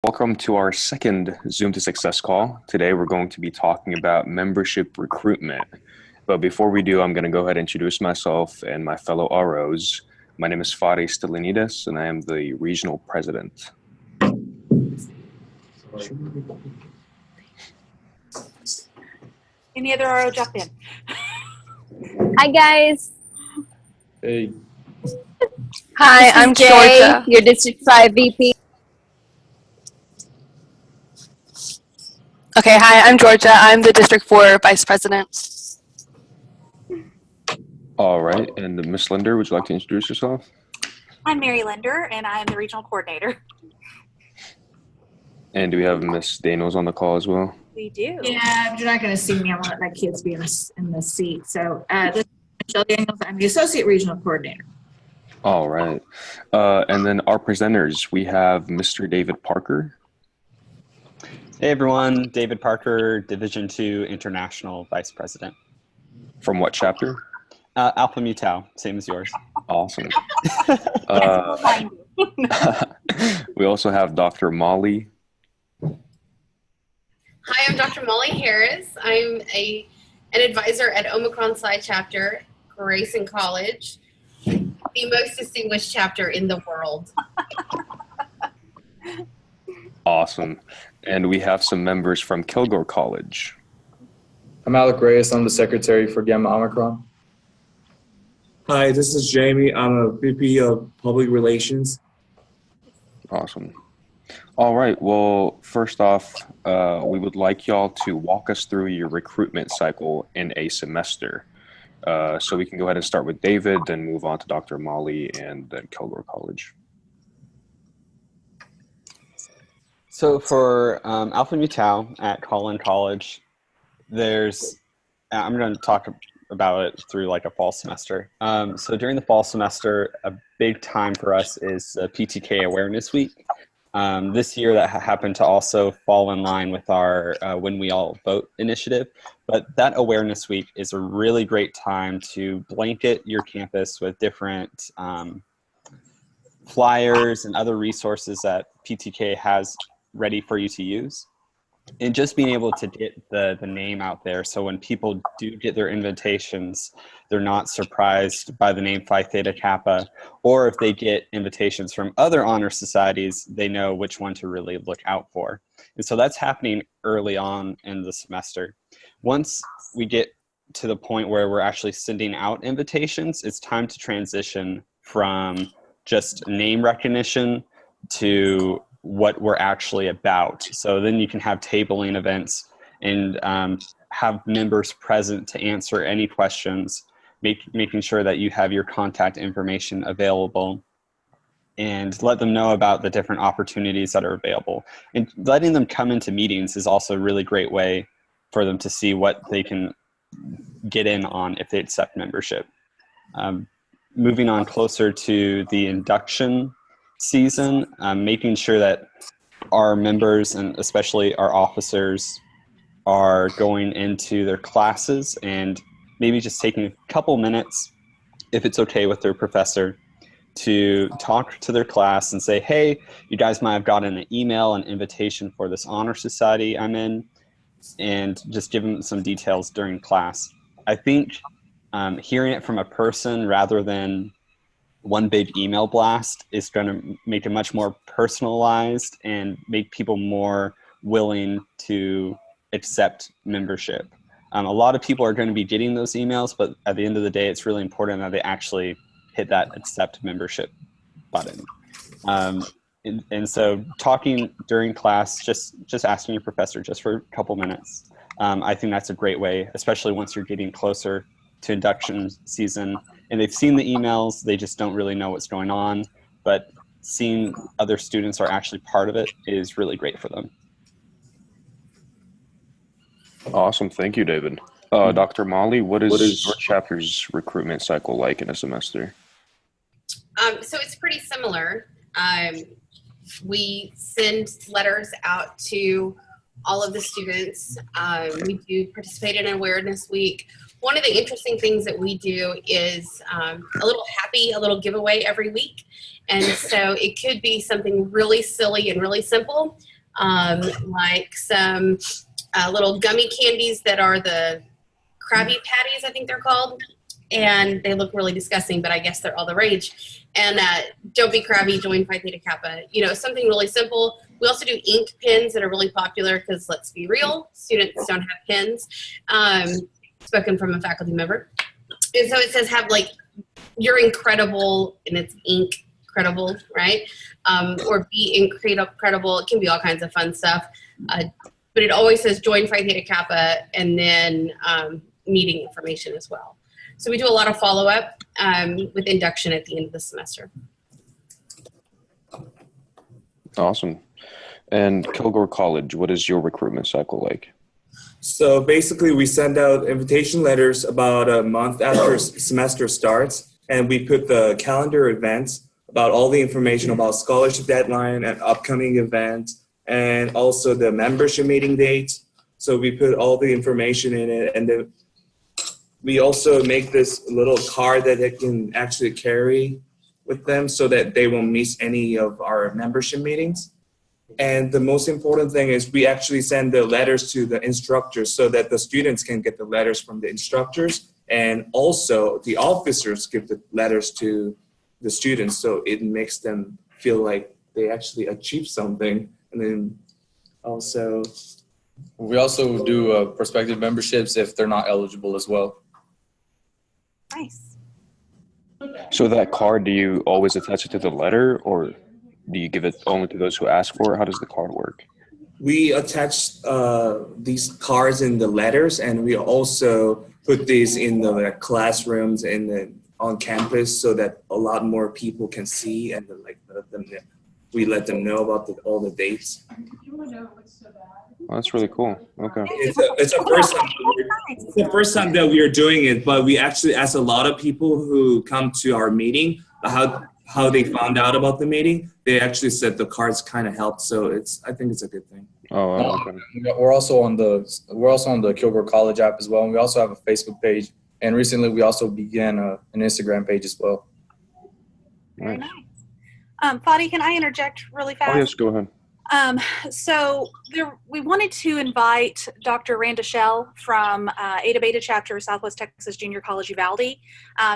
Welcome to our second Zoom to Success call. Today we're going to be talking about membership recruitment. But before we do, I'm going to go ahead and introduce myself and my fellow ROs. My name is Faris Stelinides, and I am the regional president. Any other RO jump in? Hi guys. Hey. Hi, I'm Jay, Georgia, your District 5 VP. Okay, hi, I'm Georgia. I'm the District 4 Vice President. All right, and Ms. Linder, would you like to introduce yourself? I'm Mary Linder, and I am the regional coordinator. And do we have Ms. Daniels on the call as well? We do. Yeah, you're not going to see me. I want my kids to be in the seat. So this is Michelle Daniels. I'm the Associate Regional Coordinator. All right. And then our presenters, we have Mr. David Parker. Hey everyone, David Parker, Division 2 International Vice President. From what chapter? Alpha Mu Tau, same as yours. Awesome. We also have Dr. Molly. Hi, I'm Dr. Molly Harris. I'm an advisor at Omicron Psi Chapter, Grayson College, the most distinguished chapter in the world. Awesome. And we have some members from Kilgore College. I'm Alec Reyes. I'm the secretary for Gamma Omicron. Hi, this is Jamie. I'm a VP of Public Relations. Awesome. All right. Well, first off, we would like y'all to walk us through your recruitment cycle in a semester. So we can go ahead and start with David, then move on to Dr. Molly, and then Kilgore College. So for Alpha Mu Tau at Collin College, I'm going to talk about it through like a fall semester. So during the fall semester, a big time for us is PTK Awareness Week. This year that happened to also fall in line with our When We All Vote initiative. But that Awareness Week is a really great time to blanket your campus with different flyers and other resources that PTK has ready for you to use. And just being able to get the name out there, so when people do get their invitations, they're not surprised by the name Phi Theta Kappa, or if they get invitations from other honor societies, they know which one to really look out for. And so that's happening early on in the semester. Once we get to the point where we're actually sending out invitations, it's time to transition from just name recognition to what we're actually about. So then you can have tabling events and have members present to answer any questions, making sure that you have your contact information available, and let them know about the different opportunities that are available. And letting them come into meetings is also a really great way for them to see what they can get in on if they accept membership. Moving on closer to the induction season, making sure that our members and especially our officers are going into their classes and maybe just taking a couple minutes, if it's okay with their professor, to talk to their class and say, hey, you guys might have gotten an email, an invitation for this honor society I'm in, and just give them some details during class. I think hearing it from a person rather than one big email blast is going to make it much more personalized and make people more willing to accept membership. A lot of people are going to be getting those emails, but at the end of the day, it's really important that they actually hit that accept membership button. And so talking during class, just asking your professor just for a couple minutes. I think that's a great way, especially once you're getting closer to induction season and they've seen the emails, they just don't really know what's going on, but seeing other students are actually part of it is really great for them. Awesome. Thank you, David. Dr. Molly, what is your chapter's recruitment cycle like in a semester? So it's pretty similar. We send letters out to all of the students. We do participate in Awareness Week. one of the interesting things that we do is a little giveaway every week. And so it could be something really silly and really simple, like some little gummy candies that are the Krabby Patties, I think they're called. And they look really disgusting, but I guess they're all the rage. And don't be crabby, join Phi Theta Kappa. Something really simple. We also do ink pens that are really popular because, let's be real, students don't have pens. Spoken from a faculty member. And so it says you're incredible, and it's ink credible, right? Or be incredible. It can be all kinds of fun stuff. But it always says join Phi Theta Kappa and then meeting information as well. So we do a lot of follow-up with induction at the end of the semester. Awesome. And Kilgore College, what is your recruitment cycle like? So basically, we send out invitation letters about a month after semester starts, and we put the calendar events about all the information about scholarship deadline and upcoming events, and also the membership meeting dates. So we put all the information in it, and then we also make this little card that they can actually carry with them so that they won't miss any of our membership meetings. And the most important thing is we actually send the letters to the instructors so that the students can get the letters from the instructors, and also the officers give the letters to the students, so it makes them feel like they actually achieved something. And then also We also do prospective memberships if they're not eligible as well. Nice. So that card, do you always attach it to the letter, or do you give it only to those who ask for it? How does the card work? we attach these cards in the letters, and we also put these in the classrooms and on campus so that a lot more people can see, and we let them know about all the dates. Oh, that's really cool. Okay. It's the first time that we are doing it, but we actually asked a lot of people who come to our meeting how they found out about the meeting. They actually said the cards kind of helped, so I think it's a good thing. Oh, okay. We're also on the Kilgore College app as well, and we also have a Facebook page. And recently, we also began an Instagram page as well. Very nice. Fadi, can I interject really fast? Oh, yes, go ahead. We wanted to invite Dr. Randa Shell from Eta Beta chapter, Southwest Texas Junior College Uvalde.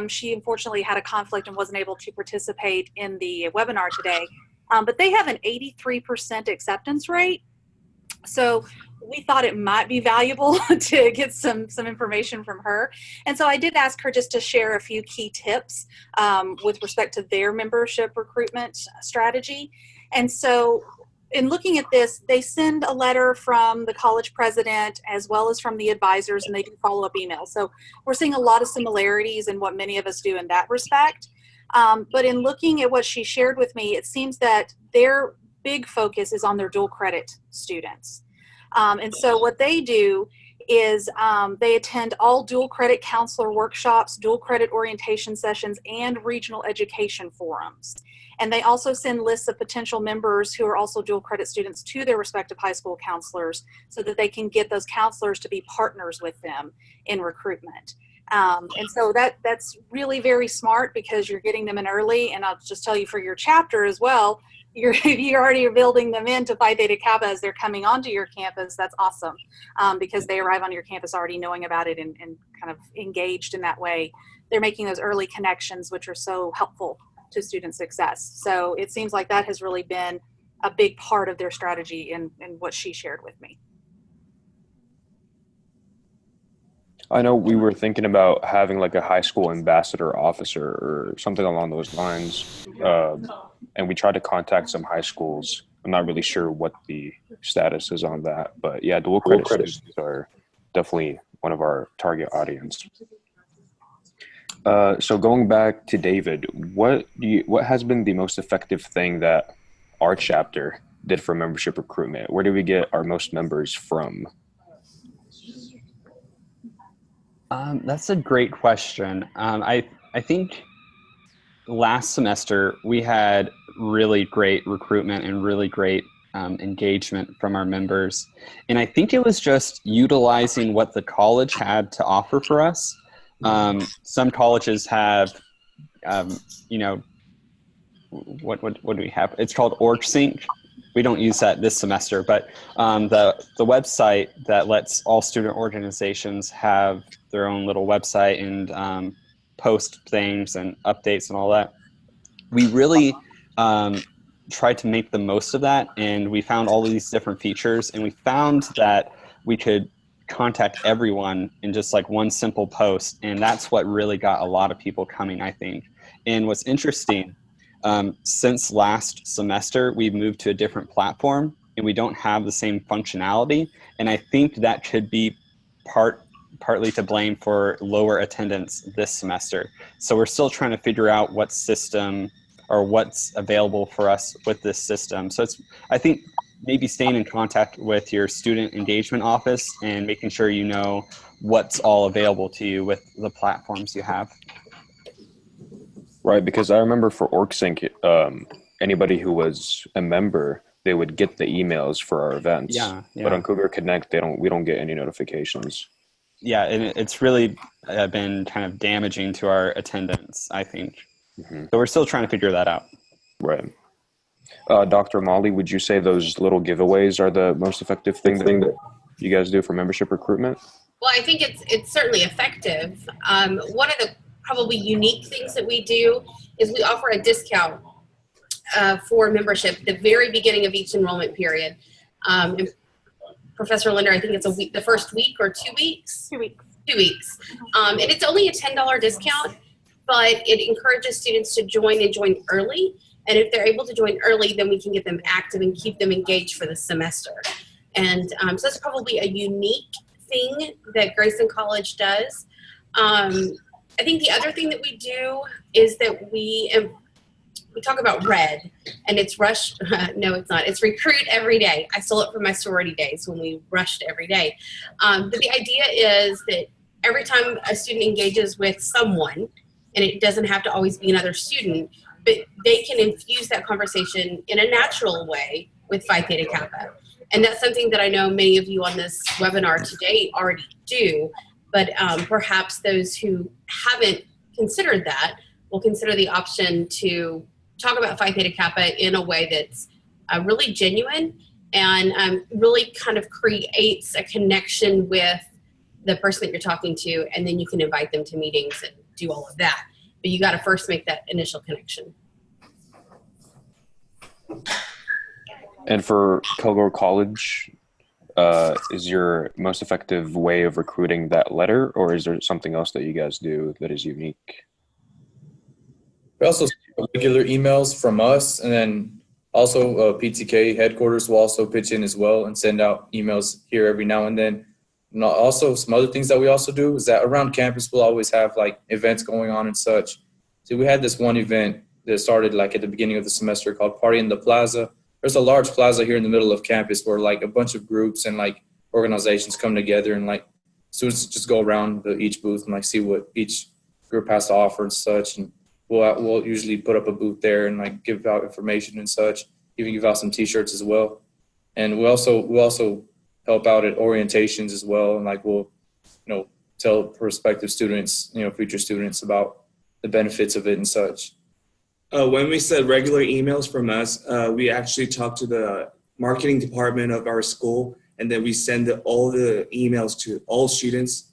She unfortunately had a conflict and wasn't able to participate in the webinar today, but they have an 83% acceptance rate. So we thought it might be valuable to get some information from her. And so I did ask her just to share a few key tips with respect to their membership recruitment strategy. And so in looking at this, they send a letter from the college president as well as from the advisors, and they do follow-up emails. So we're seeing a lot of similarities in what many of us do in that respect. But in looking at what she shared with me, it seems that their big focus is on their dual credit students. And so what they do is they attend all dual credit counselor workshops, dual credit orientation sessions, and regional education forums. And they also send lists of potential members who are also dual credit students to their respective high school counselors so that they can get those counselors to be partners with them in recruitment. And so that's really very smart because you're getting them in early. And I'll just tell you for your chapter as well, you're already building them into Phi Theta Kappa as they're coming onto your campus. That's awesome because they arrive on your campus already knowing about it and kind of engaged in that way. They're making those early connections, which are so helpful to student success. So it seems like that has really been a big part of their strategy in what she shared with me. I know we were thinking about having like a high school ambassador officer or something along those lines. And we tried to contact some high schools. I'm not really sure what the status is on that, but yeah, dual credit students are definitely one of our target audience. So going back to David, what has been the most effective thing that our chapter did for membership recruitment? Where do we get our most members from? That's a great question. I think last semester we had really great recruitment and really great engagement from our members. And I think it was just utilizing what the college had to offer for us. Some colleges have, you know, what do we have? It's called OrgSync. We don't use that this semester, but the website that lets all student organizations have their own little website and post things and updates and all that. We really tried to make the most of that, and we found all of these different features, and we found that we could contact everyone in just like one simple post, and that's what really got a lot of people coming, I think. And what's interesting, since last semester, we've moved to a different platform, and we don't have the same functionality, and I think that could be partly to blame for lower attendance this semester. So we're still trying to figure out what system or what's available for us with this system. So it's, I think, maybe staying in contact with your student engagement office and making sure you know what's all available to you with the platforms you have. Right, because I remember for OrgSync, anybody who was a member, they would get the emails for our events. Yeah. But on Cougar Connect, we don't get any notifications. Yeah, and it's really been kind of damaging to our attendance, I think. Mm-hmm. So we're still trying to figure that out. Right. Dr. Molly, would you say those little giveaways are the most effective thing that you guys do for membership recruitment? Well, I think it's certainly effective. One of the probably unique things that we do is we offer a discount for membership at the very beginning of each enrollment period. And Professor Linder, I think it's a week, the first week or 2 weeks? 2 weeks. 2 weeks. And it's only a $10 discount, but it encourages students to join early. And if they're able to join early, then we can get them active and keep them engaged for the semester. And so that's probably a unique thing that Grayson College does. I think the other thing that we do is that we talk about RED, and it's rush. No, it's not. It's recruit every day. I stole it from my sorority days when we rushed every day. But the idea is that every time a student engages with someone, and it doesn't have to always be another student, but they can infuse that conversation in a natural way with Phi Theta Kappa. And that's something that I know many of you on this webinar today already do, but perhaps those who haven't considered that will consider the option to talk about Phi Theta Kappa in a way that's really genuine and really kind of creates a connection with the person that you're talking to, and then you can invite them to meetings and do all of that. But you got to first make that initial connection. And for Kilgore College, is your most effective way of recruiting that letter, or is there something else that you guys do that is unique? We also send regular emails from us, and then also PTK headquarters will also pitch in as well and send out emails here every now and then. And also some other things that we also do is that around campus we'll always have like events going on and such. So we had this one event that started like at the beginning of the semester called Party in the Plaza. There's a large plaza here in the middle of campus where like a bunch of groups and like organizations come together, and like students just go around each booth and like see what each group has to offer and such. And we'll usually put up a booth there and like give out information and such, even give out some t-shirts as well. And we also help out at orientations as well, and like we'll tell prospective students, future students about the benefits of it and such. When we said regular emails from us, we actually talk to the marketing department of our school, and then we send all the emails to all students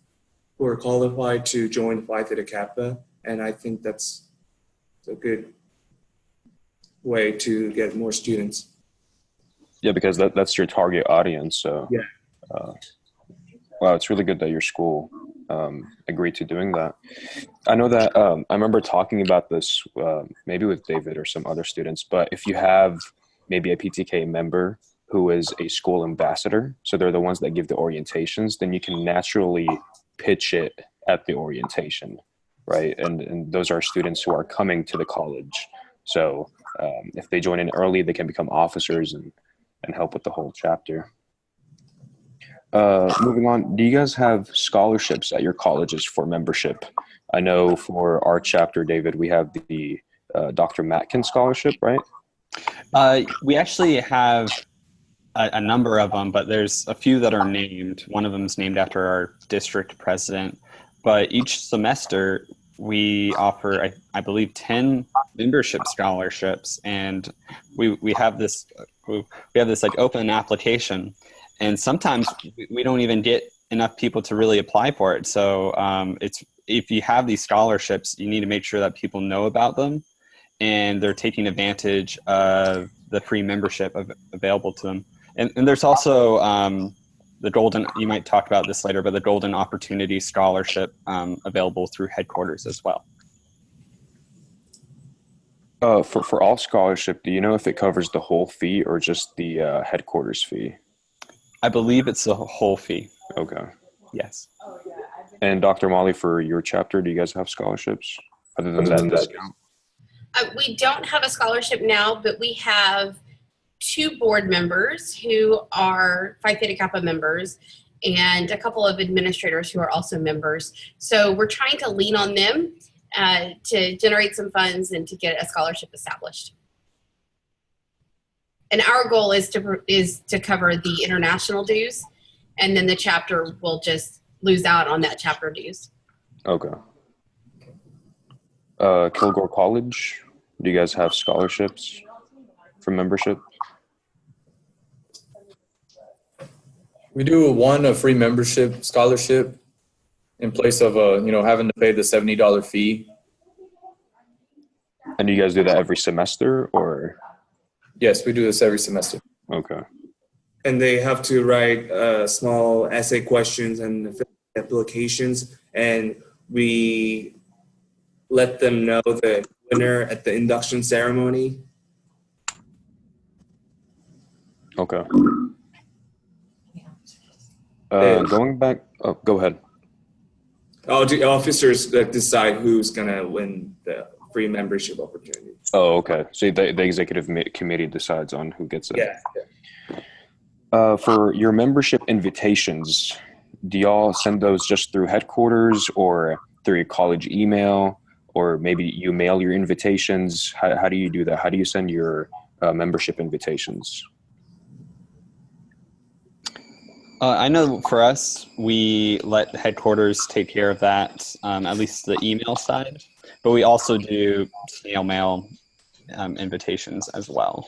who are qualified to join Phi Theta Kappa. And I think that's a good way to get more students. Yeah, because that's your target audience. So yeah. Wow, it's really good that your school agreed to doing that. I know that I remember talking about this maybe with David or some other students, but if you have maybe a PTK member who is a school ambassador, so they're the ones that give the orientations, then you can naturally pitch it at the orientation, right? And those are students who are coming to the college. So if they join in early, they can become officers and help with the whole chapter. Moving on, do you guys have scholarships at your colleges for membership? I know for our chapter, David, we have the Dr. Matkin scholarship, right? We actually have a number of them, but there's a few that are named. One of them is named after our district president. but each semester we offer, I believe, 10 membership scholarships, and we have this like open application, and sometimes we don't even get enough people to really apply for it. So if you have these scholarships, you need to make sure that people know about them and they're taking advantage of the free membership available to them. And there's also the golden, you might talk about this later, but the Golden Opportunity Scholarship available through headquarters as well. For all scholarship, do you know if it covers the whole fee or just the headquarters fee? I believe it's the whole fee. Okay. Yes. And Dr. Molly, for your chapter, do you guys have scholarships other than that discount? We don't have a scholarship now, but we have 2 board members who are Phi Theta Kappa members and a couple of administrators who are also members. So we're trying to lean on them to generate some funds and to get a scholarship established. And our goal is to cover the international dues, and then the chapter will just lose out on that chapter dues. Okay. Kilgore College, do you guys have scholarships for membership? We do a free membership scholarship in place of having to pay the $70 fee. And do you guys do that every semester or? Yes, we do this every semester. Okay. And they have to write small essay questions and applications, and we let them know the winner at the induction ceremony. Okay. Going back, go ahead. The officers decide who's gonna win the free membership opportunity. Oh, okay. So the executive committee decides on who gets it. Yeah. For your membership invitations, do y'all send those just through headquarters or through your college email, or maybe you mail your invitations? How do you do that? How do you send your membership invitations? I know for us, we let headquarters take care of that, at least the email side, but we also do snail mail invitations as well.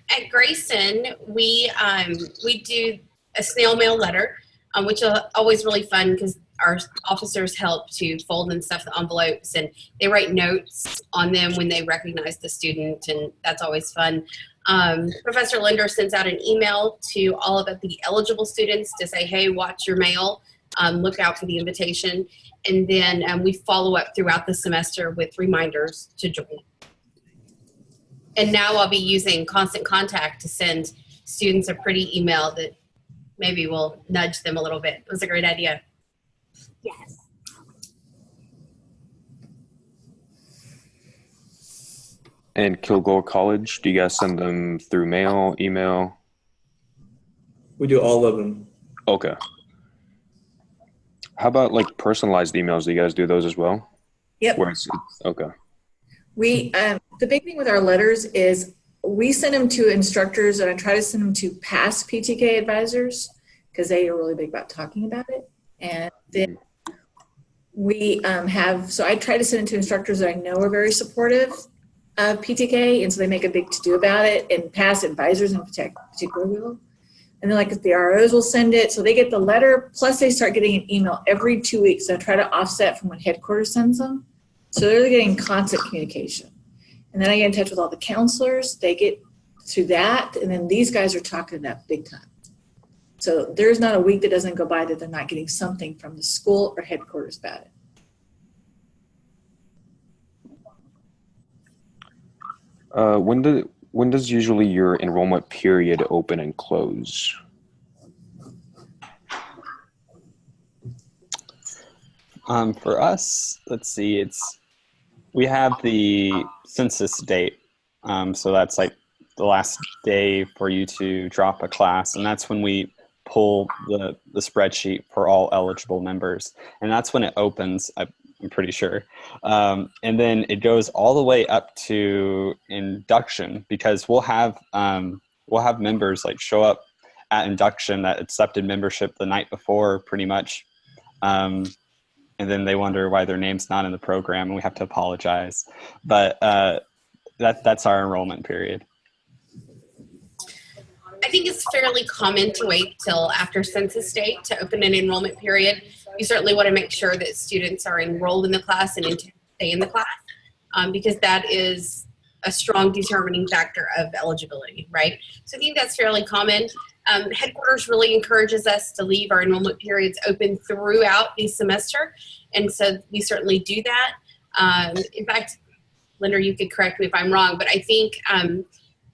At Grayson, we do a snail mail letter, which is always really fun because our officers help to fold and stuff the envelopes, and they write notes on them when they recognize the student, and that's always fun. Professor Linder sends out an email to all of the eligible students to say, hey, watch your mail, look out for the invitation, and then we follow up throughout the semester with reminders to join. And now I'll be using Constant Contact to send students a pretty email that maybe will nudge them a little bit. It was a great idea. Yes. And Kilgore College, do you guys send them through mail, email? We do all of them. Okay. How about like personalized emails? Do you guys do those as well? Yep. Okay. We, the big thing with our letters is we send them to instructors, and I try to send them to past PTK advisors because they are really big about talking about it. And then we so I try to send it to instructors that I know are very supportive of PTK, and so they make a big to-do about it, and past advisors in particular will. And then like the ROs will send it, so they get the letter, plus they start getting an email every 2 weeks. So I try to offset from when headquarters sends them. So they're getting constant communication. And then I get in touch with all the counselors. They get through that, and then these guys are talking that big time. So there's not a week that doesn't go by that they're not getting something from the school or headquarters about it. When does usually your enrollment period open and close? For us, let's see, we have the census date. So that's like the last day for you to drop a class. And that's when we pull the spreadsheet for all eligible members. And that's when it opens, I'm pretty sure. And then it goes all the way up to induction, because we'll have members like show up at induction that accepted membership the night before, pretty much. And then they wonder why their name's not in the program, and we have to apologize. But that's our enrollment period. I think it's fairly common to wait till after census date to open an enrollment period. You certainly want to make sure that students are enrolled in the class and intend to stay in the class, because that is a strong determining factor of eligibility, right? So I think that's fairly common. Headquarters really encourages us to leave our enrollment periods open throughout the semester, and so we certainly do that. In fact, Linda, you could correct me if I'm wrong, but I think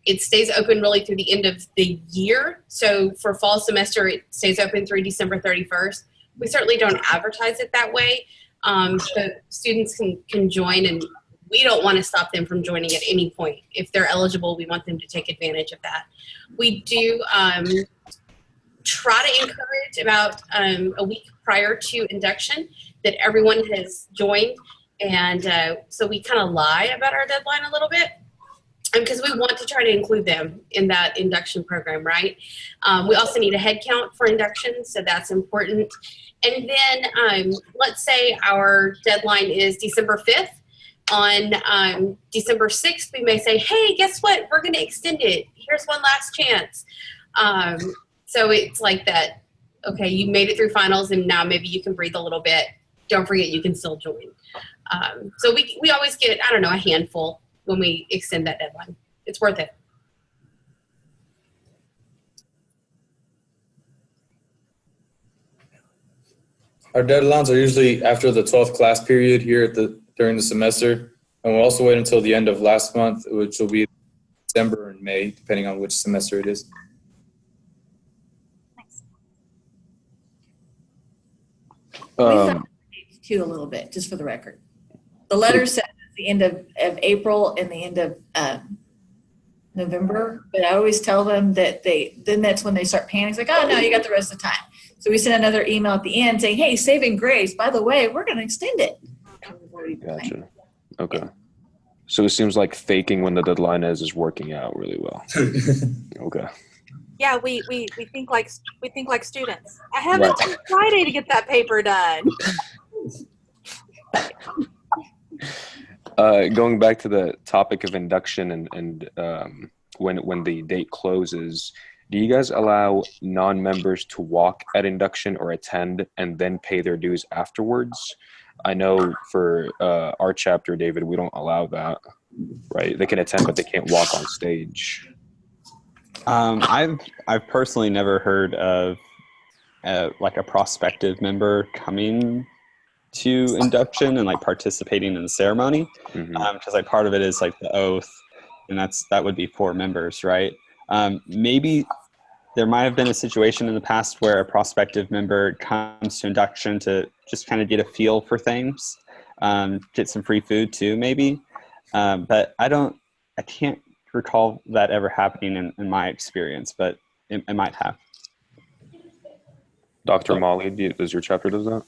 it stays open really through the end of the year. So for fall semester, it stays open through December 31st. We certainly don't advertise it that way. So students can join, and we don't want to stop them from joining at any point. If they're eligible, we want them to take advantage of that. We do try to encourage about a week prior to induction that everyone has joined. And so we kind of lie about our deadline a little bit, because we want to try to include them in that induction program, right? We also need a head count for induction, so that's important. And then let's say our deadline is December 5th. On December 6th, we may say, hey, guess what? We're going to extend it. Here's one last chance. So it's like that, okay, you made it through finals, and now maybe you can breathe a little bit. Don't forget, you can still join. So we always get, I don't know, a handful when we extend that deadline. It's worth it. Our deadlines are usually after the 12th class period here during the semester. And we'll also wait until the end of last month, which will be December and May, depending on which semester it is. Too a little bit, just for the record. The letter says the end of April and the end of November, but I always tell them that then that's when they start panicking. It's like, oh no, you got the rest of the time. So we send another email at the end saying, hey, saving grace, by the way, we're going to extend it. Gotcha. Okay. So it seems like faking when the deadline is working out really well. Okay. Yeah, we think like students. I have until Friday to get that paper done. Going back to the topic of induction and when the date closes, do you guys allow non-members to walk at induction or attend and then pay their dues afterwards? I know for our chapter, David, we don't allow that, right? They can attend, but they can't walk on stage. I've personally never heard of like a prospective member coming to induction and like participating in the ceremony, because like part of it is like the oath, and that would be 4 members, right? Maybe there might have been a situation in the past where a prospective member comes to induction to just kind of get a feel for things, get some free food too, maybe. But I can't recall that ever happening in my experience, but it might have. Dr. Molly, does your chapter do that?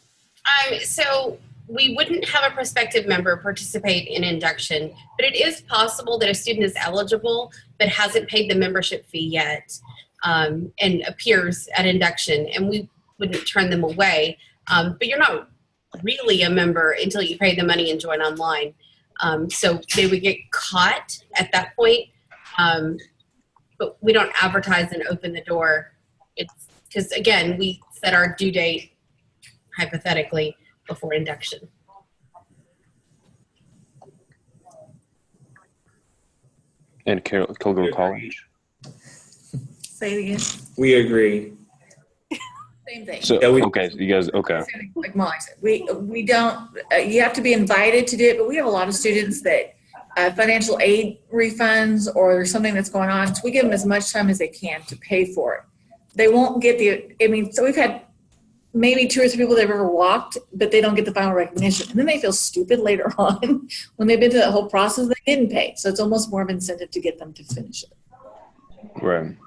So we wouldn't have a prospective member participate in induction, but it is possible that a student is eligible but hasn't paid the membership fee yet, and appears at induction, and we wouldn't turn them away. But you're not really a member until you pay the money and join online. So they would get caught at that point, but we don't advertise and open the door. It's because, again, we set our due date hypothetically before induction. And Kilgore College? Say it again. We agree. Same thing. So, Yeah, okay, so you guys, okay. Like Molly said, we don't, you have to be invited to do it, but we have a lot of students that financial aid refunds or there's something that's going on. So we give them as much time as they can to pay for it. They won't get so we've had maybe 2 or 3 people that have ever walked, but they don't get the final recognition. And then they feel stupid later on when they've been through that whole process, they didn't pay. So it's almost more of an incentive to get them to finish it. Right.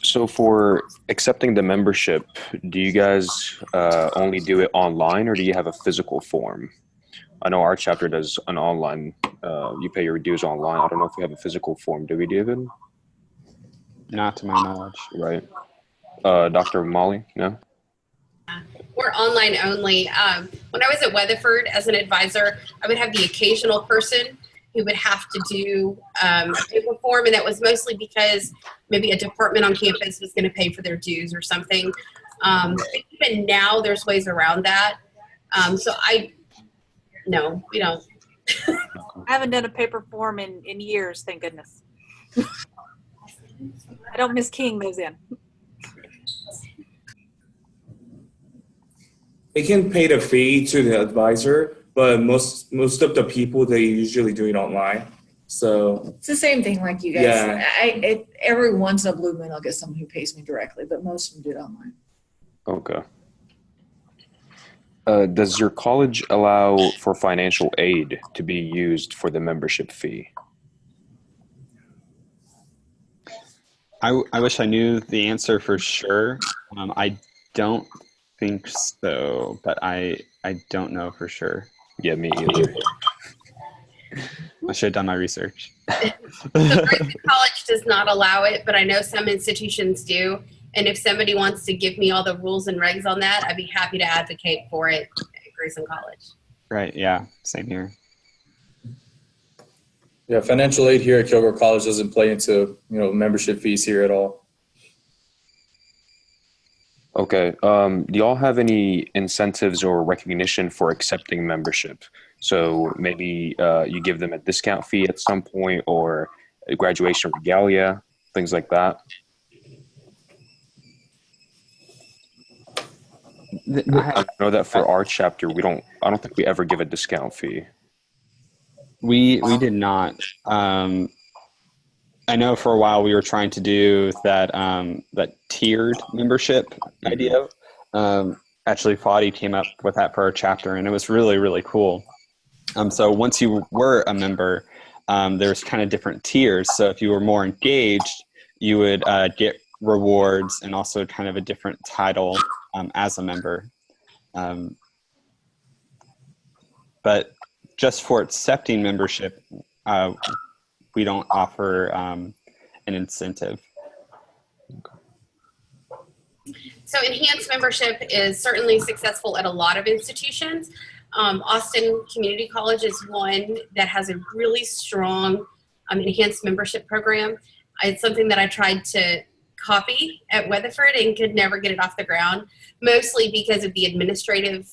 So for accepting the membership, do you guys only do it online, or do you have a physical form? I know our chapter does an online, you pay your dues online. I don't know if we have a physical form. Do we, David? Not to my knowledge. Right. Dr. Molly, no? We're online only. When I was at Weatherford as an advisor, I would have the occasional person who would have to do a paper form, and that was mostly because maybe a department on campus was going to pay for their dues or something. Even now, there's ways around that. No, we don't. I haven't done a paper form in years, thank goodness. I don't miss keying those in. They can pay the fee to the advisor, but most of the people, they usually do it online. So It's the same thing like you guys. Yeah. Every once in a blue moon, I'll get someone who pays me directly, but most of them do it online. Okay. Does your college allow for financial aid to be used for the membership fee? I wish I knew the answer for sure. I don't think so, but I don't know for sure. Yeah, me either. I should have done my research. The college does not allow it, but I know some institutions do. And if somebody wants to give me all the rules and regs on that, I'd be happy to advocate for it at Grayson College. Right, yeah, same here. Yeah, financial aid here at Kilgore College doesn't play into, membership fees here at all. Okay. Do y'all have any incentives or recognition for accepting membership? So maybe you give them a discount fee at some point, or a graduation regalia, things like that. I know that for our chapter, I don't think we ever give a discount fee. We did not. I know for a while we were trying to do that tiered membership idea. Actually, Fadi came up with that for our chapter, and it was really, really cool. So once you were a member, there's kind of different tiers. So if you were more engaged, you would get rewards and also kind of a different title as a member. But just for accepting membership, we don't offer an incentive. So enhanced membership is certainly successful at a lot of institutions. Austin Community College is one that has a really strong enhanced membership program. It's something that I tried to copy at Weatherford and could never get it off the ground, mostly because of the administrative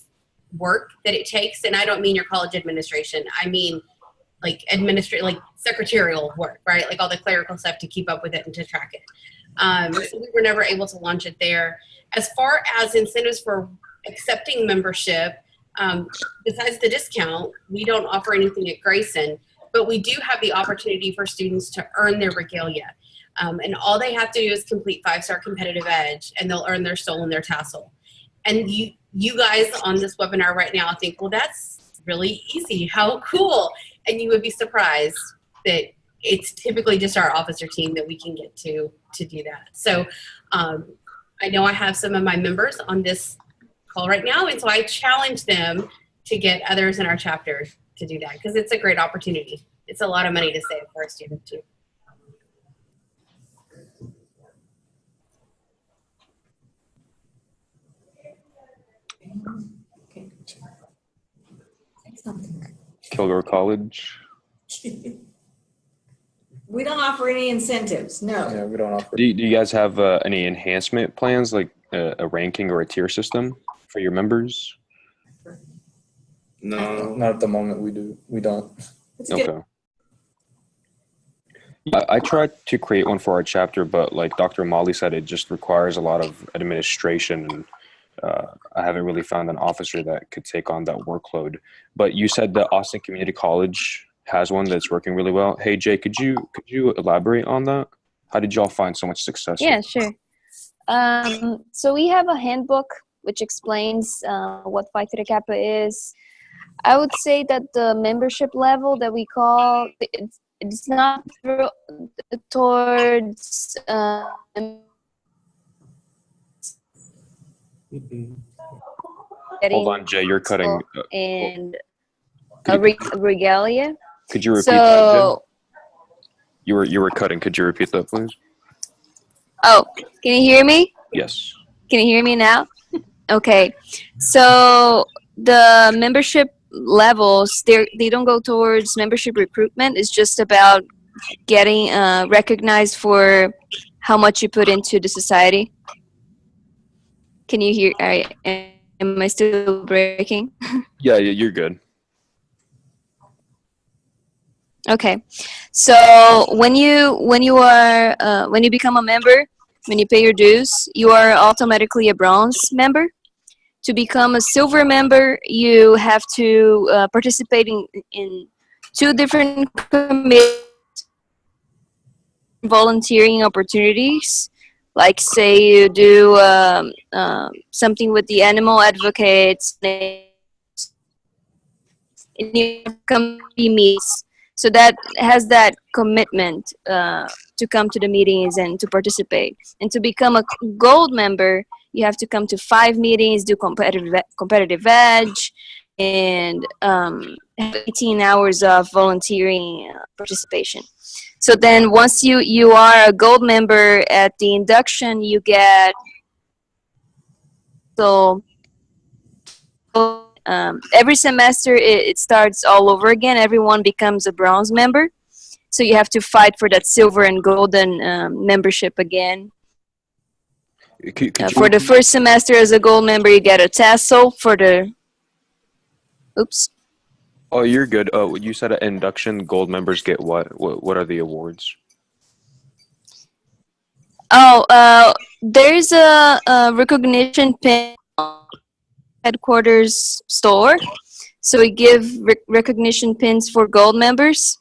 work that it takes. And I don't mean your college administration. I mean like secretarial work, right? Like all the clerical stuff to keep up with it and to track it. So we were never able to launch it there. As far as incentives for accepting membership, besides the discount, we don't offer anything at Grayson, but we do have the opportunity for students to earn their regalia. And all they have to do is complete 5-star competitive edge, and they'll earn their stole and their tassel. And you guys on this webinar right now think, well, that's really easy. How cool. And you would be surprised that it's typically just our officer team that we can get to do that. So I know I have some of my members on this call right now, and so I challenge them to get others in our chapter to do that, because it's a great opportunity. It's a lot of money to save for a student too. Okay. Say something. Kilgore College. We don't offer any incentives. No. Yeah, we don't offer. Do you guys have any enhancement plans, like a ranking or a tier system for your members? No. Not at the moment. We don't. It's good. Okay. I tried to create one for our chapter, but like Dr. Molly said, it just requires a lot of administration, and I haven't really found an officer that could take on that workload. But you said that Austin Community College has one that's working really well. Hey Jay, could you elaborate on that? How did y'all find so much success? Yeah, sure. So we have a handbook which explains what Phi Theta Kappa is. I would say that the membership level that we call it's not towards Hold on, Jay, you're cutting. And a regalia. Could you repeat that, Jay? You were cutting. Could you repeat that, please? Oh, can you hear me? Yes. Can you hear me now? Okay. So the membership levels, they don't go towards membership recruitment. It's just about getting recognized for how much you put into the society. Can you hear? Am I still breaking? Yeah, you're good. Okay, so when you become a member, when you pay your dues, you are automatically a bronze member. To become a silver member, you have to participate in two different volunteering opportunities. Like say you do something with the animal advocates, and you come to meets. So that has that commitment to come to the meetings and to participate. And to become a gold member, you have to come to 5 meetings, do competitive edge, and have 18 hours of volunteering participation. So then once you are a gold member at the induction, you get so every semester it starts all over again. Everyone becomes a bronze member. So you have to fight for that silver and golden membership again. Could For you? the first semester as a gold member, you get a tassel. For the oops. Oh, you're good. Oh, you said at induction, gold members get what? What are the awards? Oh, there's a recognition pin headquarters store. So we give recognition pins for gold members.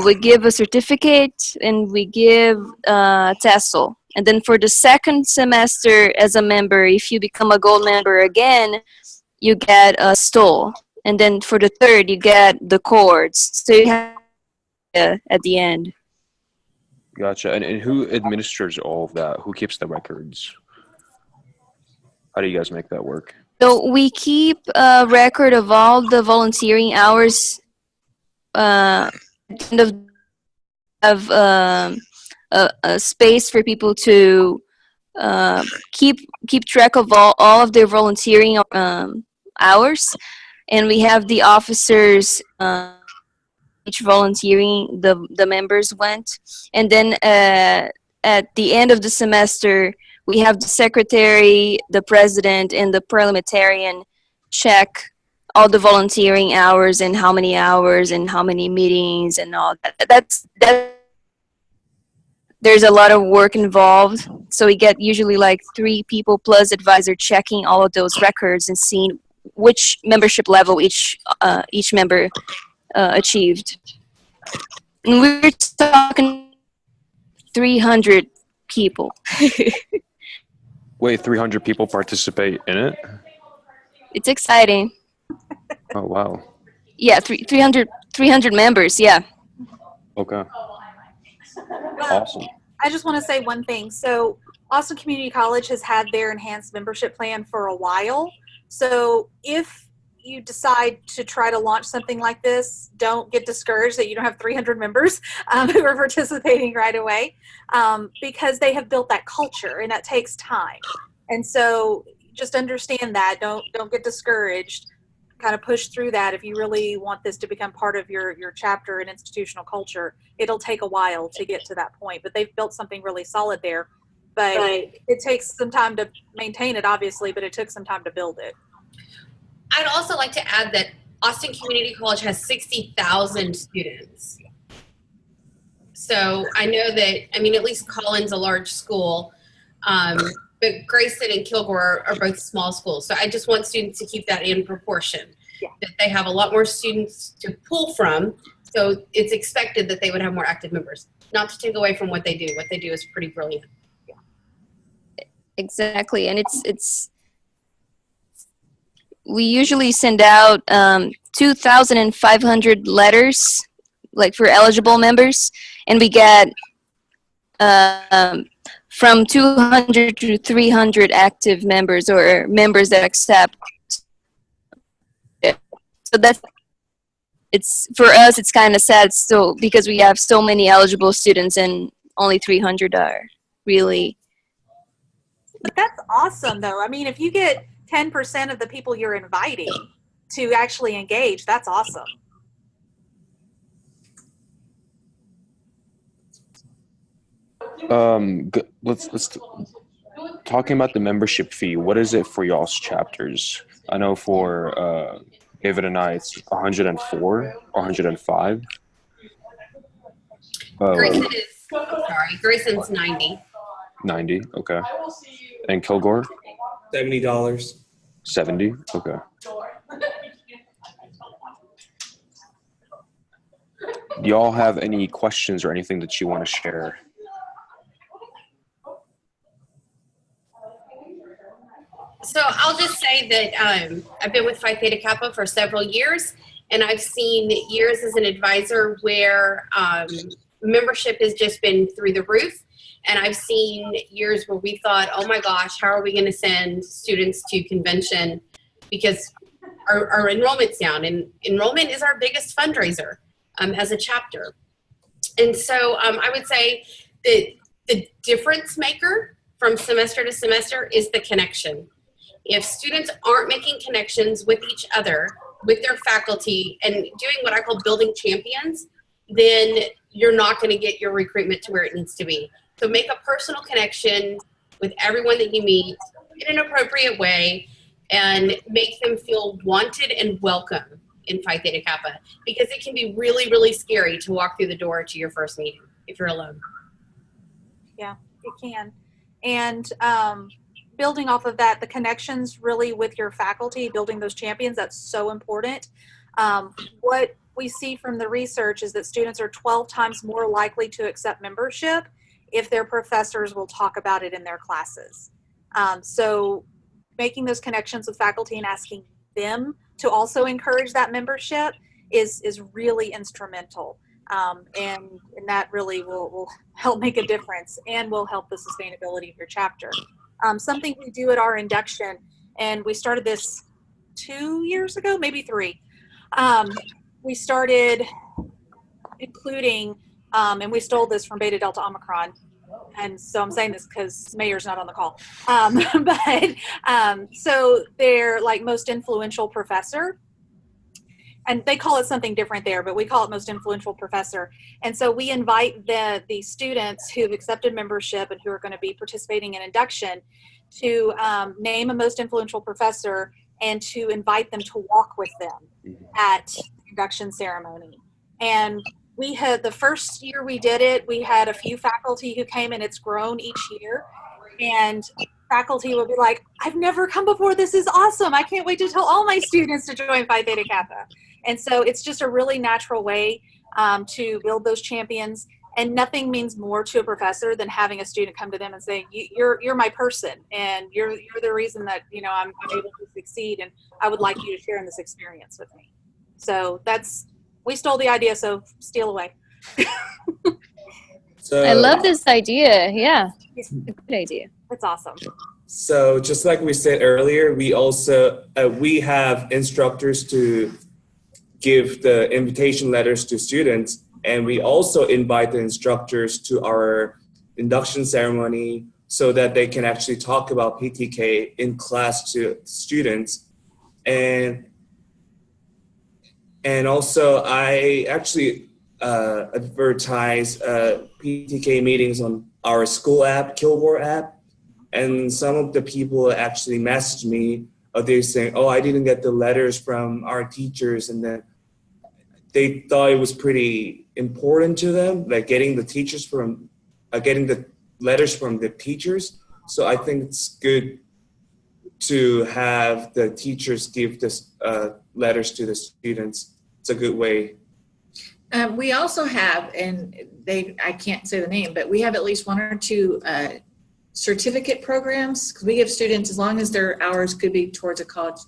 We give a certificate and we give a tassel. And then for the second semester as a member, if you become a gold member again, you get a stole. And then for the third, you get the cords. So you have at the end. Gotcha. And who administers all of that? Who keeps the records? How do you guys make that work? So we keep a record of all the volunteering hours at the end of a space for people to keep track of all of their volunteering hours, and we have the officers each volunteering the members went, and then at the end of the semester we have the secretary, the president, and the parliamentarian check all the volunteering hours and how many hours and how many meetings and all that. That there's a lot of work involved, so we get usually like 3 people plus advisor checking all of those records and seeing which membership level each member achieved. And we're talking 300 people. Wait, 300 people participate in it? It's exciting. Oh, wow. Yeah, 300 members, yeah. Okay. Awesome. I just want to say one thing. So Austin Community College has had their enhanced membership plan for a while. So if you decide to try to launch something like this, don't get discouraged that you don't have 300 members who are participating right away, because they have built that culture and that takes time. And so just understand that. Don't get discouraged. Kind of push through that. If you really want this to become part of your chapter and institutional culture, it'll take a while to get to that point, but they've built something really solid there. But it takes some time to maintain it, obviously, but it took some time to build it. I'd also like to add that Austin Community College has 60,000 students. So I know that, I mean, at least Collins a large school, but Grayson and Kilgore are both small schools. So I just want students to keep that in proportion, that they have a lot more students to pull from. So it's expected that they would have more active members. Not to take away from what they do. What they do is pretty brilliant. Exactly, and it's we usually send out 2,500 letters, like for eligible members, and we get from 200 to 300 active members or members that accept. So it's for us. It's kind of sad still because we have so many eligible students and only 300 are really. But that's awesome, though. I mean, if you get 10% of the people you're inviting to actually engage, that's awesome. Let's talking about the membership fee. What is it for y'all's chapters? I know for David and I, it's 104 or 105. Grayson is, sorry, Grayson's 90. 90, okay. And Kilgore? $70. 70, okay. Do y'all have any questions or anything that you want to share? So I'll just say that I've been with Phi Theta Kappa for several years, and I've seen years as an advisor where membership has just been through the roof. And I've seen years where we thought, oh my gosh, how are we going to send students to convention because our enrollment's down. And enrollment is our biggest fundraiser as a chapter. And so I would say that the difference maker from semester to semester is the connection. If students aren't making connections with each other, with their faculty, and doing what I call building champions, then you're not going to get your recruitment to where it needs to be. So make a personal connection with everyone that you meet in an appropriate way and make them feel wanted and welcome in Phi Theta Kappa, because it can be really, really scary to walk through the door to your first meeting if you're alone. Yeah, it can. And building off of that, the connections really with your faculty, building those champions, that's so important. What we see from the research is that students are 12 times more likely to accept membership if their professors will talk about it in their classes. So making those connections with faculty and asking them to also encourage that membership is really instrumental. And that really will help make a difference and will help the sustainability of your chapter. Something we do at our induction, and we started this 2 years ago, maybe 3. We started including, and we stole this from Beta Delta Omicron, and so I'm saying this because Mayor's not on the call. So they're like most influential professor, and they call it something different there, but we call it most influential professor. And so we invite the students who've accepted membership and who are going to be participating in induction to name a most influential professor and to invite them to walk with them at the induction ceremony. And we had, the first year we did it, we had a few faculty who came, and it's grown each year. And faculty will be like, I've never come before. This is awesome. I can't wait to tell all my students to join Phi Theta Kappa. And so it's just a really natural way to build those champions. And nothing means more to a professor than having a student come to them and say, you're my person, and you're the reason that, you know, I'm able to succeed, and I would like you to share in this experience with me. So we stole the idea, so steal away. So I love this idea. Yeah, it's a good idea. It's awesome. So just like we said earlier, we also we have instructors to give the invitation letters to students, and we also invite the instructors to our induction ceremony so that they can actually talk about PTK in class to students. And also I actually advertise PTK meetings on our school app, Kilgore app. And some of the people actually messaged me, they're saying, oh, I didn't get the letters from our teachers. And then they thought it was pretty important to them, like getting the letters from the teachers. So I think it's good to have the teachers give this letters to the students. It's a good way. We also have, and I can't say the name, but we have at least 1 or 2 certificate programs, because we give students, as long as their hours could be towards a college,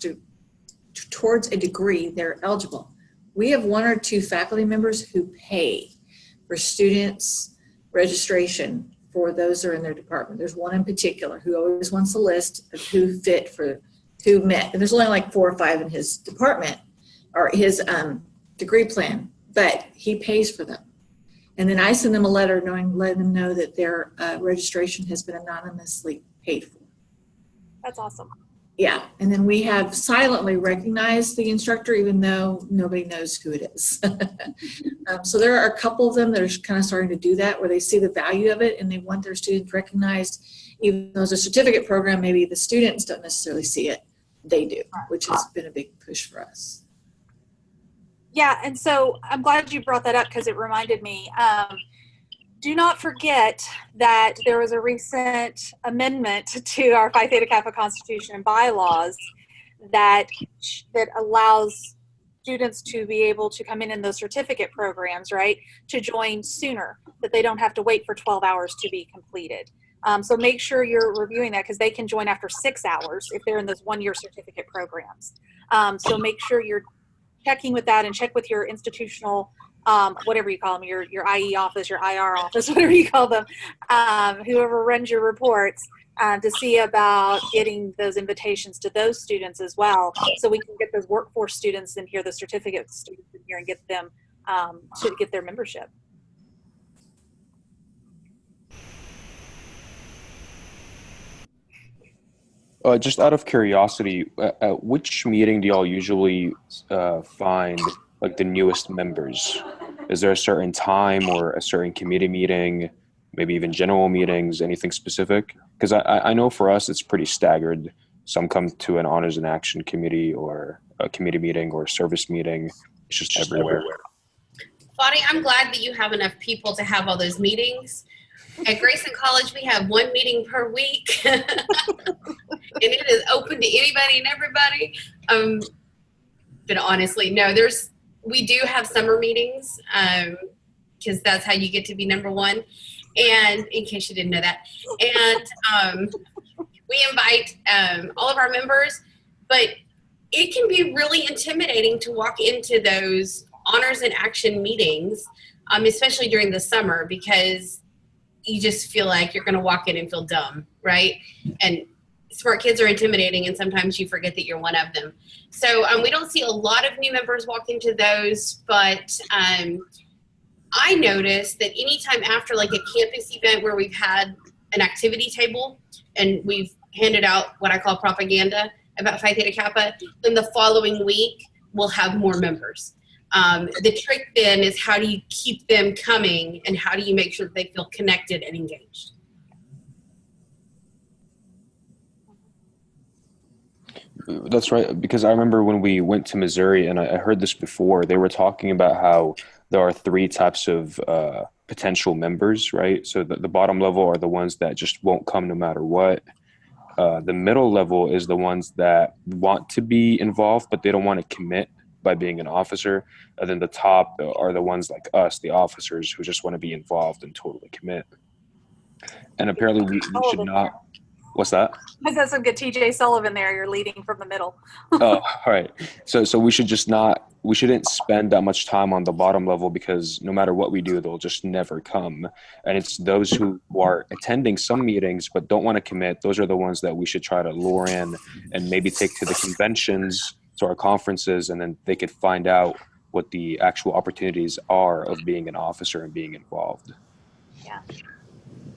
towards a degree, they're eligible. We have 1 or 2 faculty members who pay for students' registration for those who are in their department. There's one in particular who always wants a list of who met. And there's only like 4 or 5 in his department or his degree plan, but he pays for them. And then I send them a letter letting them know that their registration has been anonymously paid for. That's awesome. Yeah, and then we have silently recognized the instructor even though nobody knows who it is. So there are a couple of them that are kind of starting to do that where they see the value of it and they want their students recognized. Even though it's a certificate program, maybe the students don't necessarily see it. They do, which has been a big push for us. Yeah, and so I'm glad you brought that up because it reminded me. Do not forget that there was a recent amendment to our Phi Theta Kappa Constitution and bylaws that allows students to be able to come in those certificate programs, right, to join sooner, that they don't have to wait for 12 hours to be completed. So make sure you're reviewing that because they can join after 6 hours if they're in those one-year certificate programs. So make sure you're checking with that and check with your institutional whatever you call them, your IE office, your IR office, whatever you call them, whoever runs your reports, to see about getting those invitations to those students as well, so we can get those workforce students in here, the certificate students in here, and get them to get their membership. Just out of curiosity, at which meeting do y'all usually find like the newest members? Is there a certain time or a certain committee meeting, maybe even general meetings, anything specific? Because I know for us it's pretty staggered. Some come to an honors and action committee or a committee meeting or a service meeting. It's just everywhere. Bonnie, I'm glad that you have enough people to have all those meetings. At Grayson College, we have one meeting per week, and it is open to anybody and everybody. But honestly, no, we do have summer meetings because that's how you get to be number one. And in case you didn't know that, and we invite all of our members, but it can be really intimidating to walk into those honors and action meetings, especially during the summer, because you just feel like you're going to walk in and feel dumb, right? And smart kids are intimidating, and sometimes you forget that you're one of them. So we don't see a lot of new members walk into those, but I noticed that anytime after like a campus event where we've had an activity table and we've handed out what I call propaganda about Phi Theta Kappa, then the following week we'll have more members. The trick then is how do you keep them coming and how do you make sure that they feel connected and engaged? That's right, because I remember when we went to Missouri, and I heard this before, they were talking about how there are 3 types of potential members, right? So the bottom level are the ones that just won't come no matter what. The middle level is the ones that want to be involved, but they don't want to commit by being an officer. And then the top are the ones like us, the officers, who just want to be involved and totally commit. And apparently we should not. What's that? I said some good TJ Sullivan there. You're leading from the middle. Oh, all right. So we shouldn't spend that much time on the bottom level because no matter what we do, they'll just never come. And it's those who are attending some meetings but don't want to commit. Those are the ones that we should try to lure in and maybe take to the conventions, to our conferences, and then they could find out what the actual opportunities are of being an officer and being involved. Yeah.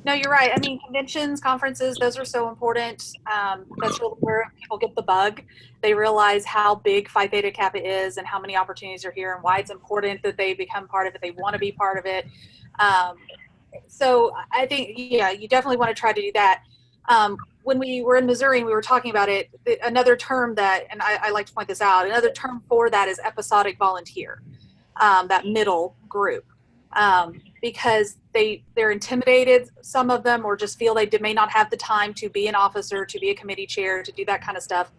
No, you're right. I mean, conventions, conferences, those are so important. That's really where people get the bug. They realize how big Phi Theta Kappa is and how many opportunities are here and why it's important that they become part of it. They want to be part of it. So I think, yeah, you definitely want to try to do that. When we were in Missouri and we were talking about it, another term that, and I like to point this out, another term for that is episodic volunteer, that middle group. Because they're intimidated, some of them, or just feel they may not have the time to be an officer, to be a committee chair, to do that kind of stuff.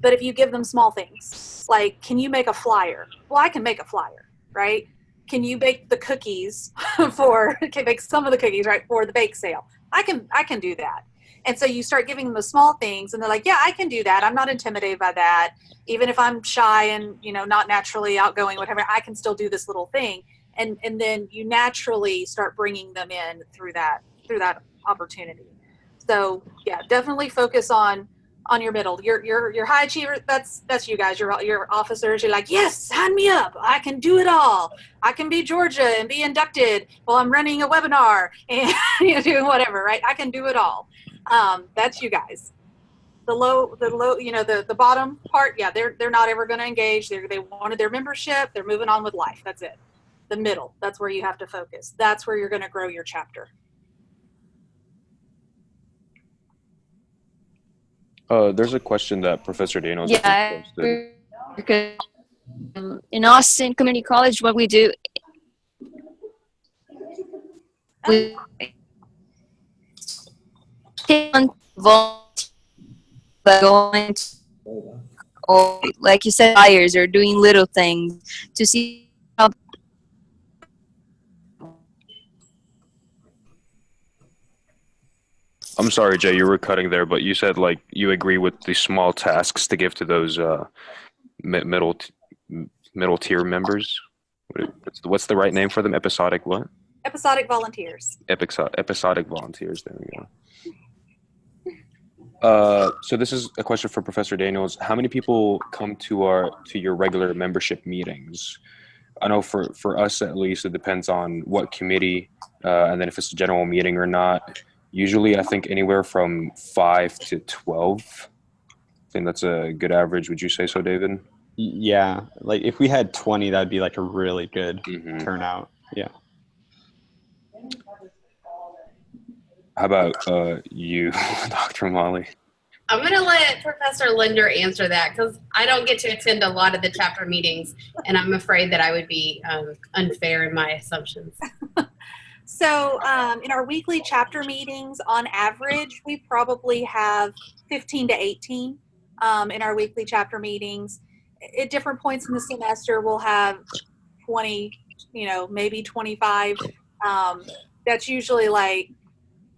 But if you give them small things, like, can you make a flyer? Well, I can make a flyer, right? Can you bake the cookies can make some of the cookies, right, for the bake sale? I can do that. And so you start giving them the small things and they're like, yeah, I can do that. I'm not intimidated by that. Even if I'm shy and, not naturally outgoing, whatever, I can still do this little thing. And then you naturally start bringing them in through that opportunity. So yeah, definitely focus on on your middle. Your high achiever, that's you guys. Your officers, you're like, yes, sign me up. I can do it all. I can be Georgia and be inducted while I'm running a webinar and doing whatever, right? I can do it all. That's you guys. The low, the bottom part, yeah, they're not ever going to engage. They wanted their membership. They're moving on with life. That's it. The middle, that's where you have to focus. That's where you're going to grow your chapter. There's a question that Professor Daniels Yeah, posted. because in Austin Community College, what we do, we take on volunteers by going to, or like you said, flyers or doing little things to see how. I'm sorry, Jay, you were cutting there, but you said like you agree with the small tasks to give to those middle tier members. What's the right name for them? Episodic what? Episodic volunteers. Episodic volunteers. There we go. So this is a question for Professor Daniels. How many people come to your regular membership meetings? I know for us at least, it depends on what committee, and then if it's a general meeting or not. Usually, I think anywhere from 5 to 12. I think that's a good average. Would you say so, David? Yeah, like if we had 20, that'd be like a really good turnout. Yeah. How about you, Dr. Molly? I'm going to let Professor Linder answer that because I don't get to attend a lot of the chapter meetings, and I'm afraid that I would be unfair in my assumptions. So in our weekly chapter meetings, on average, we probably have 15 to 18 in our weekly chapter meetings. At different points in the semester, we'll have 20, maybe 25. That's usually like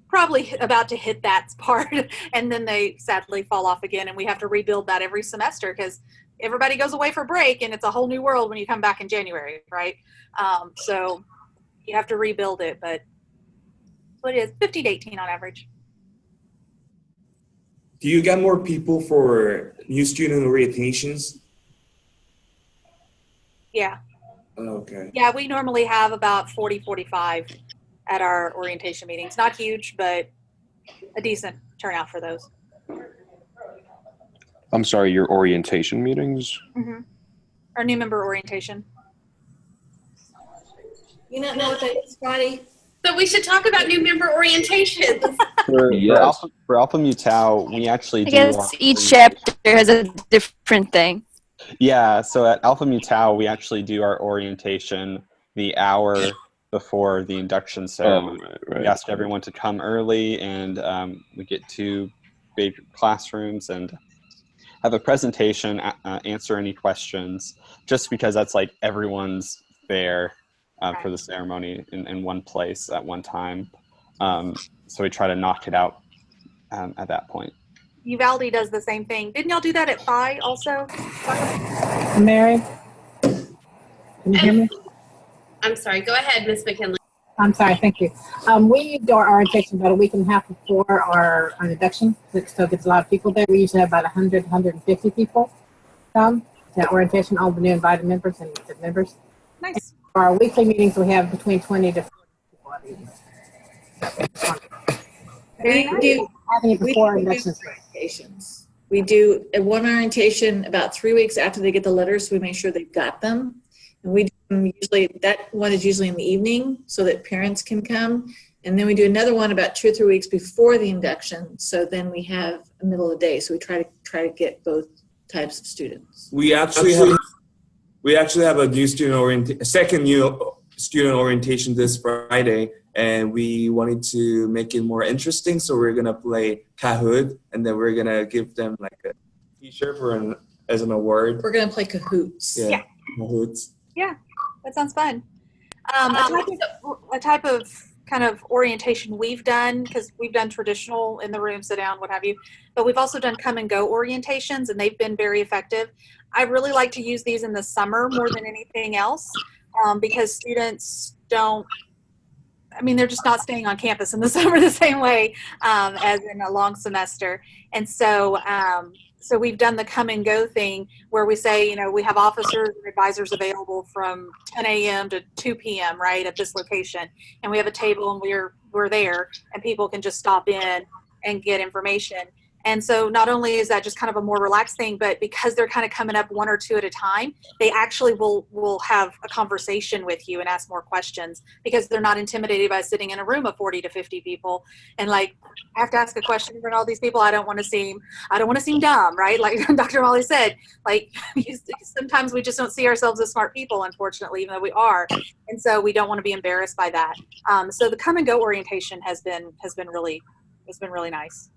probably about to hit that part, and then they sadly fall off again, and we have to rebuild that every semester because everybody goes away for break, and it's a whole new world when you come back in January, right? So you have to rebuild it, but what it is, 50 to 18 on average. Do you get more people for new student orientations? Yeah. Okay. Yeah, we normally have about 40, 45 at our orientation meetings. Not huge, but a decent turnout for those. I'm sorry, your orientation meetings? Mm-hmm. Our new member orientation. You not know what that is, Scotty? So we should talk about new member orientation. For Alpha Mu Tau, we actually I do. guess each chapter has a different thing. Yeah, so at Alpha Mu Tau, we actually do our orientation the hour before the induction ceremony. Right. We ask everyone to come early, and we get to big classrooms and have a presentation, answer any questions, just because that's like everyone's there for the ceremony in one place at one time. So we try to knock it out at that point. Uvalde does the same thing. Didn't y'all do that at Phi also? Mary, can you hear me? I'm sorry. Go ahead, Ms. McKinley. I'm sorry, thank you. We do our orientation about a week and a half before our induction, so it gets a lot of people there. We usually have about 100, 150 people come to that orientation, all the new invited members and the members. Nice. And for our weekly meetings, we have between 20 to 40 people at meetings. Having it before induction. Orientations. We do one orientation about 3 weeks after they get the letters, so we make sure they've got them. And we do them usually, that one is usually in the evening so that parents can come. And then we do another one about 2 or 3 weeks before the induction. So then we have a middle of the day. So we try to get both types of students. We actually have a second new student orientation this Friday, and we wanted to make it more interesting. So we're gonna play Kahoot, and then we're gonna give them like a T-shirt as an award. We're gonna play Kahoots. Yeah. Kahoots. Yeah, that sounds fun. A type of kind of orientation we've done, because we've done traditional in the room, sit down, what have you, but we've also done come and go orientations, and they've been very effective. I really like to use these in the summer more than anything else, because students don't, I mean, they're just not staying on campus in the summer the same way as in a long semester. And so, so we've done the come and go thing where we say, you know, we have officers and advisors available from 10 a.m. to 2 p.m. right at this location, and we have a table and we're there, and people can just stop in and get information. And so not only is that just kind of a more relaxed thing, but because they're kind of coming up one or two at a time, they actually will have a conversation with you and ask more questions because they're not intimidated by sitting in a room of 40 to 50 people. And like, I have to ask a question in front of all these people. I don't want to seem dumb, right? Like Dr. Molly said, like sometimes we just don't see ourselves as smart people, unfortunately, even though we are. And so we don't want to be embarrassed by that. So the come and go orientation has been really nice.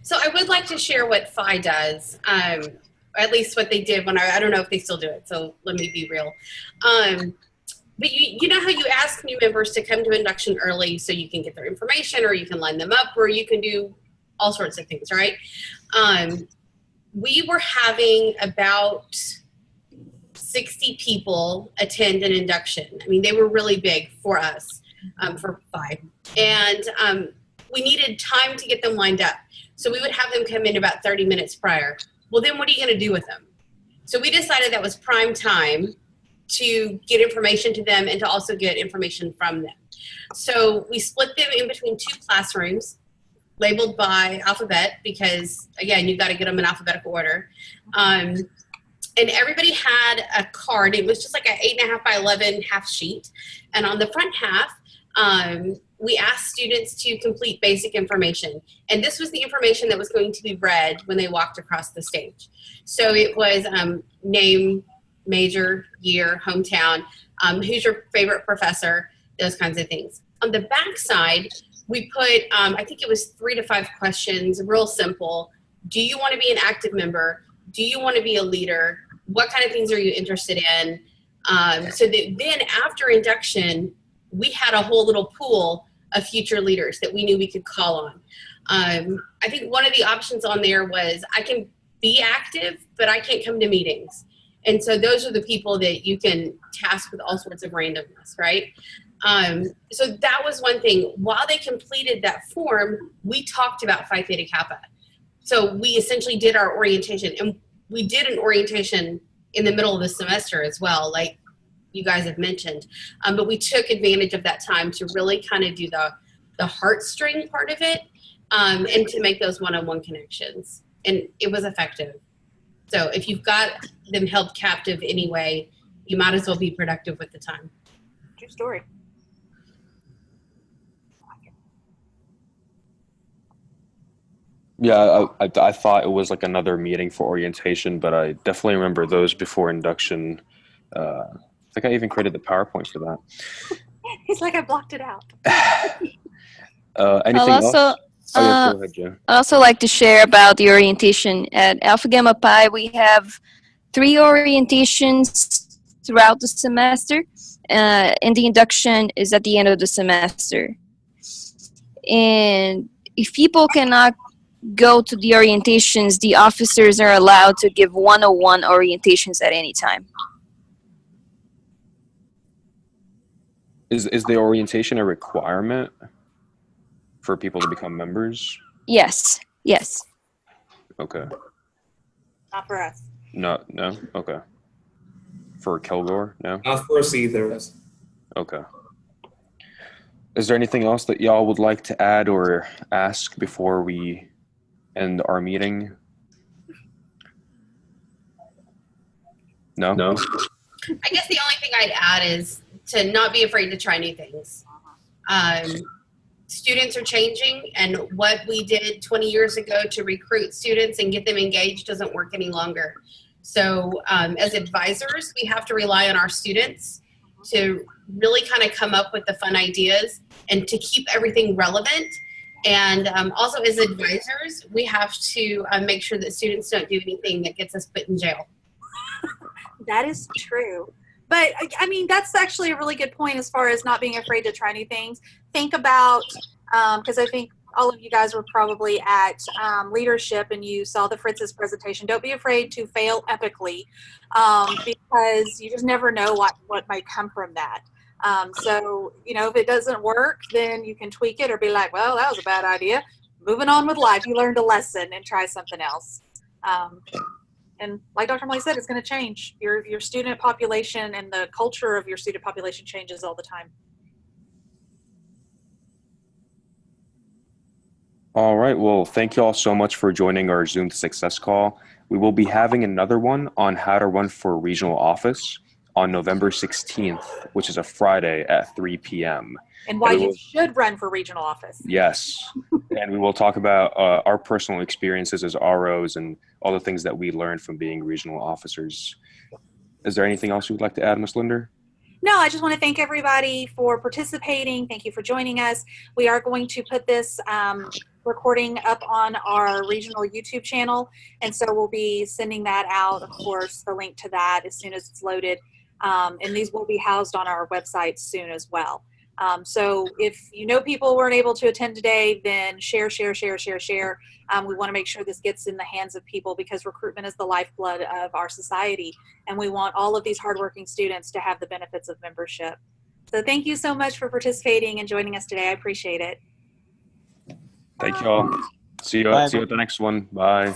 So I would like to share what Phi does, at least what they did when I don't know if they still do it, so let me be real. But you know how you ask new members to come to induction early so you can get their information, or you can line them up, or you can do all sorts of things, right? We were having about 60 people attend an induction. I mean, they were really big for us, for Phi. And we needed time to get them lined up. So we would have them come in about 30 minutes prior. Well, then what are you going to do with them? So we decided that was prime time to get information to them and to also get information from them. So we split them in between two classrooms labeled by alphabet because, again, you've got to get them in alphabetical order. And everybody had a card. It was just like an 8.5 by 11 half sheet. And on the front half, we asked students to complete basic information. And this was the information that was going to be read when they walked across the stage. So it was name, major, year, hometown, who's your favorite professor, those kinds of things. On the back side, we put, I think it was 3 to 5 questions, real simple. Do you want to be an active member? Do you want to be a leader? What kind of things are you interested in? So that then after induction, we had a whole little pool of future leaders that we knew we could call on. I think one of the options on there was I can be active, but I can't come to meetings. And so those are the people that you can task with all sorts of randomness, right? So that was one thing. While they completed that form, we talked about Phi Theta Kappa. So we essentially did our orientation, and we did an orientation in the middle of the semester as well, like you guys have mentioned. But we took advantage of that time to really kind of do the heartstring part of it, and to make those one-on-one connections. And it was effective. So if you've got them held captive anyway, you might as well be productive with the time. True story. Yeah, I thought it was like another meeting for orientation, but I definitely remember those before induction. I think I even created the PowerPoint for that. He's like, I blocked it out. Anything else? Oh, yeah, go ahead, Joe. I'd also like to share about the orientation. At Alpha Gamma Pi, we have 3 orientations throughout the semester, and the induction is at the end of the semester. And if people cannot go to the orientations, the officers are allowed to give one-on-one orientations at any time. Is the orientation a requirement for people to become members? Yes. Okay. Not for us. No? Okay. For Kilgore? No? Not for us either. Okay. Is there anything else that y'all would like to add or ask before we end our meeting? No? I guess the only thing I'd add is to not be afraid to try new things. Students are changing, and what we did 20 years ago to recruit students and get them engaged doesn't work any longer. So as advisors, we have to rely on our students to really kind of come up with the fun ideas and to keep everything relevant. And also as advisors, we have to make sure that students don't do anything that gets us put in jail. That is true. But I mean, that's actually a really good point as far as not being afraid to try new things. Think about, because I think all of you guys were probably at leadership and you saw the Fritz's presentation. Don't be afraid to fail epically, because you just never know what might come from that. So, you know, if it doesn't work, then you can tweak it or be like, well, that was a bad idea. Moving on with life. You learned a lesson and try something else. And like Dr. Molly said, it's going to change. Your student population and the culture of your student population changes all the time. All right. Well, thank you all so much for joining our Zoom to Success call. We will be having another one on how to run for regional office on November 16th, which is a Friday at 3 p.m. And why you should run for regional office. Yes. And we will talk about our personal experiences as ROs and all the things that we learned from being regional officers. Is there anything else you would like to add, Ms. Linder? No, I just want to thank everybody for participating. Thank you for joining us. We are going to put this recording up on our regional YouTube channel. And so we'll be sending that out, of course, the link to that as soon as it's loaded. And these will be housed on our website soon as well. So if you know people weren't able to attend today, then share. We want to make sure this gets in the hands of people because recruitment is the lifeblood of our society. And we want all of these hardworking students to have the benefits of membership. So thank you so much for participating and joining us today. I appreciate it. Thank you all. See you at the next one. Bye.